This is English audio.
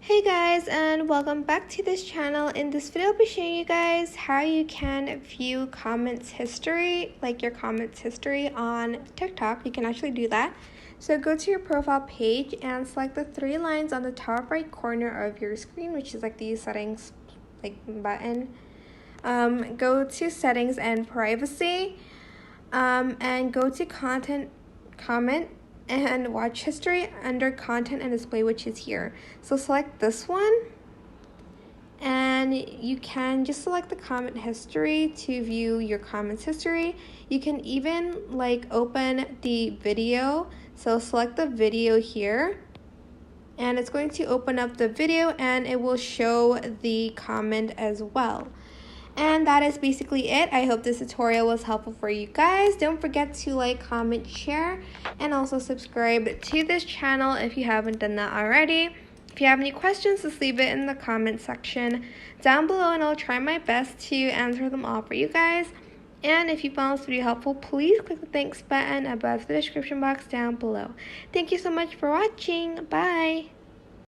Hey guys, and welcome back to this channel. In this video I'll be showing you guys how you can view comments history, like your comments history on TikTok. You can actually do that. So go to your profile page and select the three lines on the top right corner of your screen, which is like the settings button. Go to settings and privacy, and go to content, comment, and watch history under content and display, which is here. So select this one, and you can just select the comment history to view your comments history. You can even open the video, so select the video here, and it's going to open up the video and it will show the comment as well. And that is basically it. I hope this tutorial was helpful for you guys. Don't forget to like, comment, share, and also subscribe to this channel if you haven't done that already. If you have any questions, just leave it in the comment section down below and I'll try my best to answer them all for you guys. And if you found this video helpful, please click the thanks button above the description box down below. Thank you so much for watching. Bye!